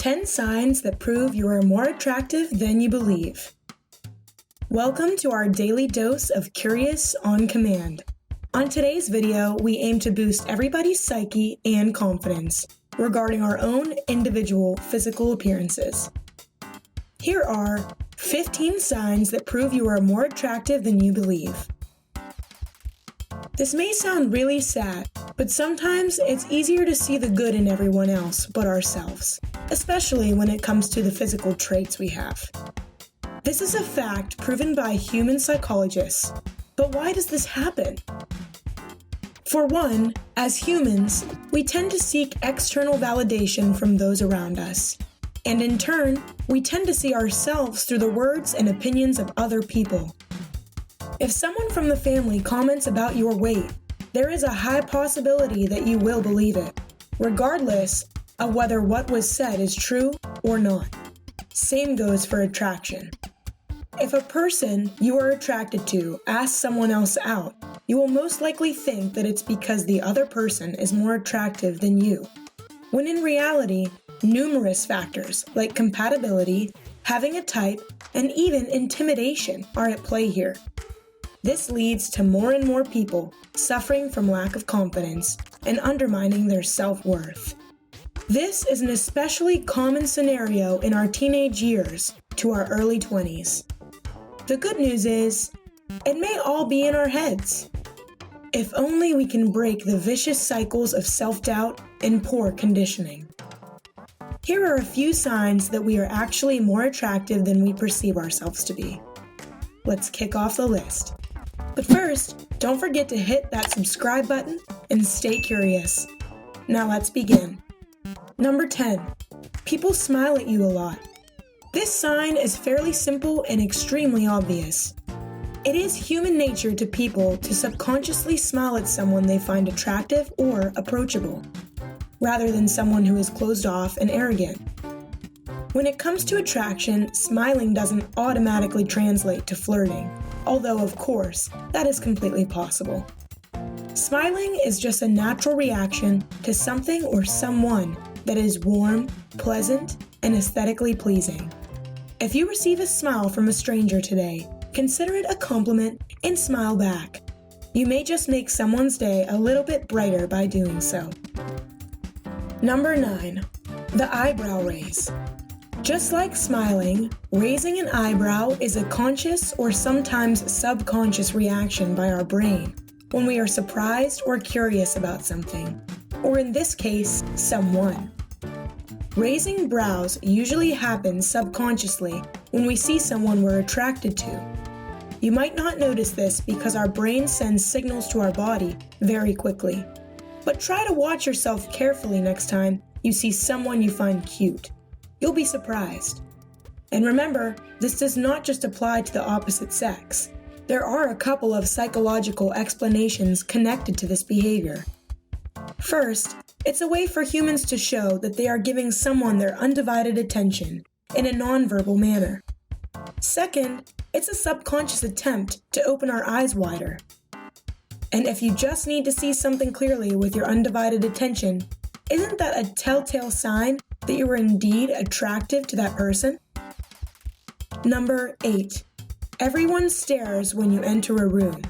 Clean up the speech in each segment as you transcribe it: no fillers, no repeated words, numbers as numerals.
10 signs that prove you are more attractive than you believe. Welcome to our daily dose of Curious on Command. On today's video, we aim to boost everybody's psyche and confidence regarding our own individual physical appearances. Here are 15 signs that prove you are more attractive than you believe. This may sound really sad, but sometimes it's easier to see the good in everyone else but ourselves, especially when it comes to the physical traits we have. This is a fact proven by human psychologists, but why does this happen? For one, as humans, we tend to seek external validation from those around us, and in turn, we tend to see ourselves through the words and opinions of other people. If someone from the family comments about your weight, there is a high possibility that you will believe it, regardless of whether what was said is true or not. Same goes for attraction. If a person you are attracted to asks someone else out, you will most likely think that it's because the other person is more attractive than you, when in reality, numerous factors like compatibility, having a type, and even intimidation are at play here. This leads to more and more people suffering from lack of confidence and undermining their self-worth. This is an especially common scenario in our teenage years to our early 20s. The good news is, it may all be in our heads. If only we can break the vicious cycles of self-doubt and poor conditioning. Here are a few signs that we are actually more attractive than we perceive ourselves to be. Let's kick off the list. But first, don't forget to hit that subscribe button and stay curious. Now let's begin. Number 10. People smile at you a lot. This sign is fairly simple and extremely obvious. It is human nature to people to subconsciously smile at someone they find attractive or approachable, rather than someone who is closed off and arrogant. When it comes to attraction, smiling doesn't automatically translate to flirting, although of course, that is completely possible. Smiling is just a natural reaction to something or someone that is warm, pleasant, and aesthetically pleasing. If you receive a smile from a stranger today, consider it a compliment and smile back. You may just make someone's day a little bit brighter by doing so. Number 9. The eyebrow raise. Just like smiling, raising an eyebrow is a conscious or sometimes subconscious reaction by our brain when we are surprised or curious about something, or in this case, someone. Raising brows usually happens subconsciously when we see someone we're attracted to. You might not notice this because our brain sends signals to our body very quickly, but try to watch yourself carefully next time you see someone you find cute. You'll be surprised. And remember, this does not just apply to the opposite sex. There are a couple of psychological explanations connected to this behavior. First, it's a way for humans to show that they are giving someone their undivided attention in a nonverbal manner. Second, it's a subconscious attempt to open our eyes wider. And if you just need to see something clearly with your undivided attention, isn't that a telltale sign that you are indeed attractive to that person? Number 8. Everyone stares when you enter a room.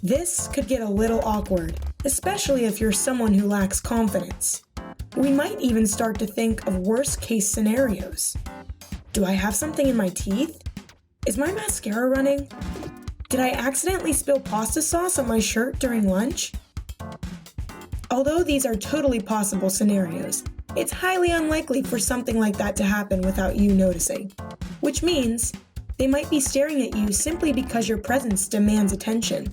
This could get a little awkward, especially if you're someone who lacks confidence. We might even start to think of worst-case scenarios. Do I have something in my teeth? Is my mascara running? Did I accidentally spill pasta sauce on my shirt during lunch? Although these are totally possible scenarios, it's highly unlikely for something like that to happen without you noticing, which means they might be staring at you simply because your presence demands attention.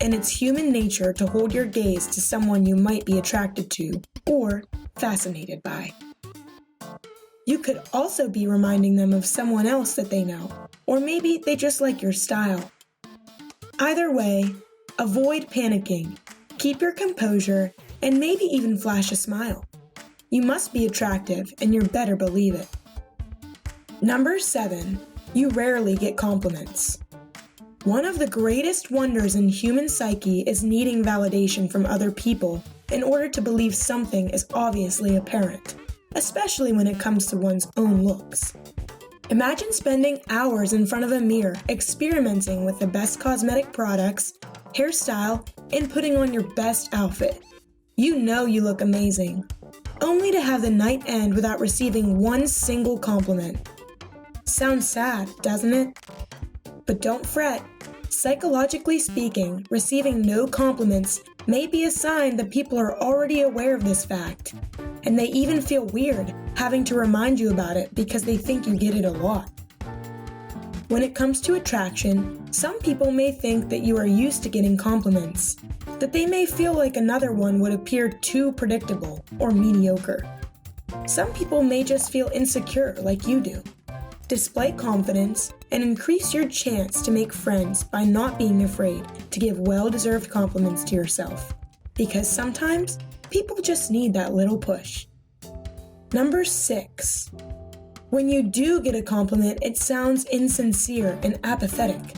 And it's human nature to hold your gaze to someone you might be attracted to or fascinated by. You could also be reminding them of someone else that they know, or maybe they just like your style. Either way, avoid panicking. Keep your composure, and maybe even flash a smile. You must be attractive, and you better believe it. Number 7. You rarely get compliments. One of the greatest wonders in human psyche is needing validation from other people in order to believe something is obviously apparent. especially when it comes to one's own looks. Imagine spending hours in front of a mirror experimenting with the best cosmetic products, hairstyle, and putting on your best outfit. You know you look amazing, only to have the night end without receiving one single compliment. Sounds sad, doesn't it? But don't fret. Psychologically speaking, receiving no compliments may be a sign that people are already aware of this fact, and they even feel weird having to remind you about it because they think you get it a lot. When it comes to attraction, some people may think that you are used to getting compliments, that they may feel like another one would appear too predictable or mediocre. Some people may just feel insecure like you do. Display confidence and increase your chance to make friends by not being afraid to give well-deserved compliments to yourself, because sometimes people just need that little push. Number 6. When you do get a compliment, it sounds insincere and apathetic.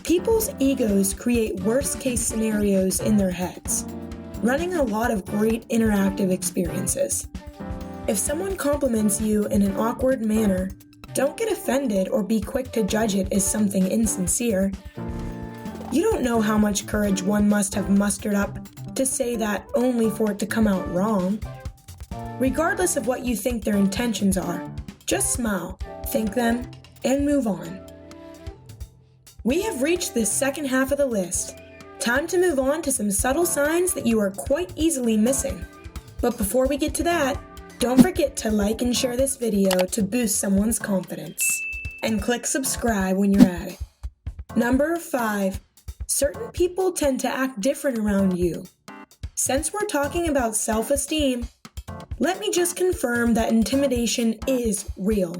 People's egos create worst-case scenarios in their heads, running a lot of great interactive experiences. If someone compliments you in an awkward manner, don't get offended or be quick to judge it as something insincere. You don't know how much courage one must have mustered up to say that only for it to come out wrong. Regardless of what you think their intentions are, just smile, thank them, and move on. We have reached the second half of the list. Time to move on to some subtle signs that you are quite easily missing. But before we get to that, don't forget to like and share this video to boost someone's confidence. And click subscribe when you're at it. Number 5. Certain people tend to act different around you. Since we're talking about self-esteem, let me just confirm that intimidation is real.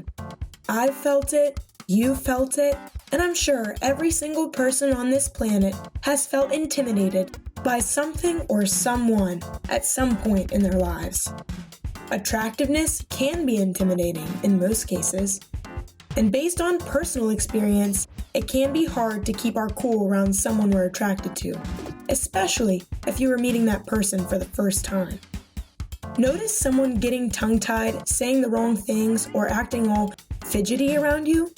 I've felt it, you've felt it, and I'm sure every single person on this planet has felt intimidated by something or someone at some point in their lives. Attractiveness can be intimidating in most cases, and based on personal experience, it can be hard to keep our cool around someone we're attracted to, especially if you are meeting that person for the first time. Notice someone getting tongue-tied, saying the wrong things, or acting all fidgety around you?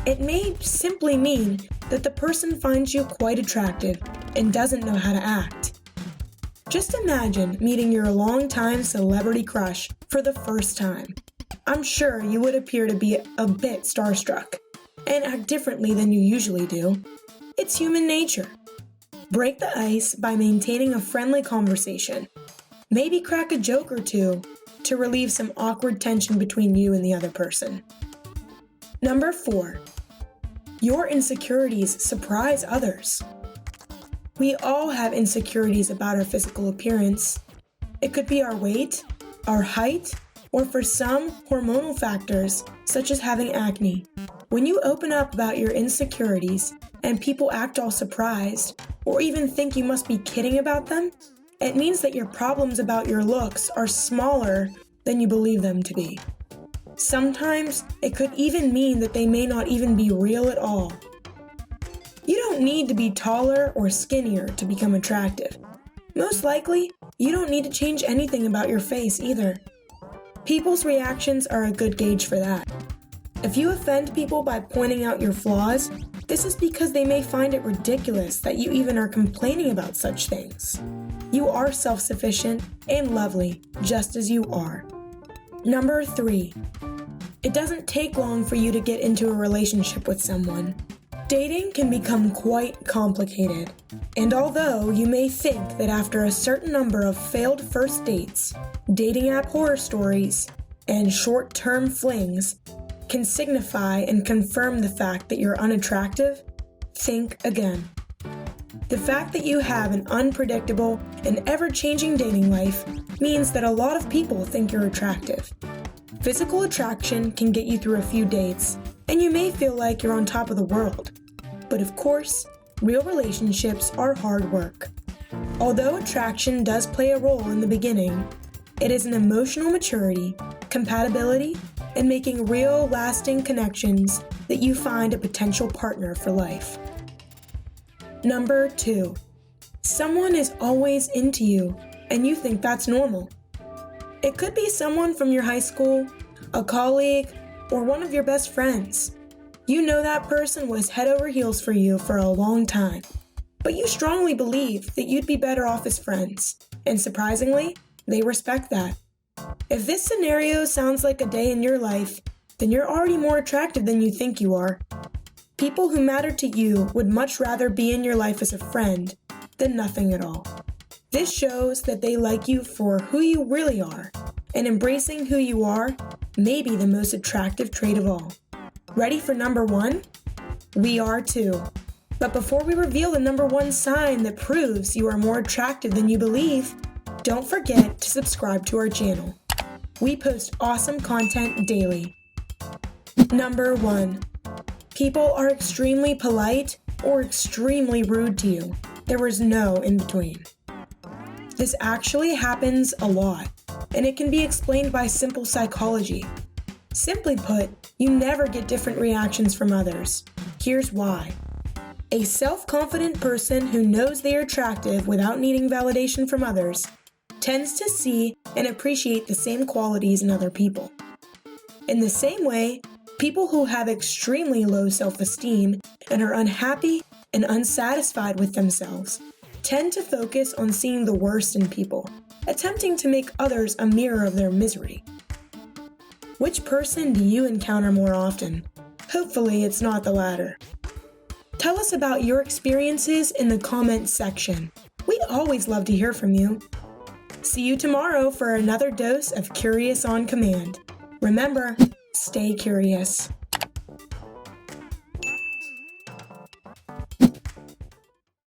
It may simply mean that the person finds you quite attractive and doesn't know how to act. Just imagine meeting your longtime celebrity crush for the first time. I'm sure you would appear to be a bit starstruck and act differently than you usually do. It's human nature. Break the ice by maintaining a friendly conversation. Maybe crack a joke or two to relieve some awkward tension between you and the other person. Number 4. Your insecurities surprise others. We all have insecurities about our physical appearance. It could be our weight, our height, or for some, hormonal factors such as having acne. When you open up about your insecurities and people act all surprised or even think you must be kidding about them, it means that your problems about your looks are smaller than you believe them to be. Sometimes it could even mean that they may not even be real at all. You don't need to be taller or skinnier to become attractive. Most likely, you don't need to change anything about your face either. People's reactions are a good gauge for that. If you offend people by pointing out your flaws, this is because they may find it ridiculous that you even are complaining about such things. You are self-sufficient and lovely, just as you are. Number 3. It doesn't take long for you to get into a relationship with someone. Dating can become quite complicated, and although you may think that after a certain number of failed first dates, dating app horror stories, and short-term flings can signify and confirm the fact that you're unattractive, think again. The fact that you have an unpredictable and ever-changing dating life means that a lot of people think you're attractive. Physical attraction can get you through a few dates, and you may feel like you're on top of the world. But of course, real relationships are hard work. Although attraction does play a role in the beginning, it is an emotional maturity, compatibility, and making real, lasting connections that you find a potential partner for life. Number 2. Someone is always into you, and you think that's normal. It could be someone from your high school, a colleague, or one of your best friends. You know that person was head over heels for you for a long time, but you strongly believe that you'd be better off as friends, and surprisingly, they respect that. If this scenario sounds like a day in your life, then you're already more attractive than you think you are. People who matter to you would much rather be in your life as a friend than nothing at all. This shows that they like you for who you really are, and embracing who you are may be the most attractive trait of all. Ready for number 1? We are too. But before we reveal the number 1 sign that proves you are more attractive than you believe, don't forget to subscribe to our channel. We post awesome content daily. Number 1. People are extremely polite or extremely rude to you. There is no in between. This actually happens a lot, and it can be explained by simple psychology. Simply put, you never get different reactions from others. Here's why. A self-confident person who knows they are attractive without needing validation from others tends to see and appreciate the same qualities in other people. In the same way, people who have extremely low self-esteem and are unhappy and unsatisfied with themselves tend to focus on seeing the worst in people, attempting to make others a mirror of their misery. Which person do you encounter more often? Hopefully it's not the latter. Tell us about your experiences in the comments section. We'd always love to hear from you. See you tomorrow for another dose of Curious on Command. Remember, stay curious.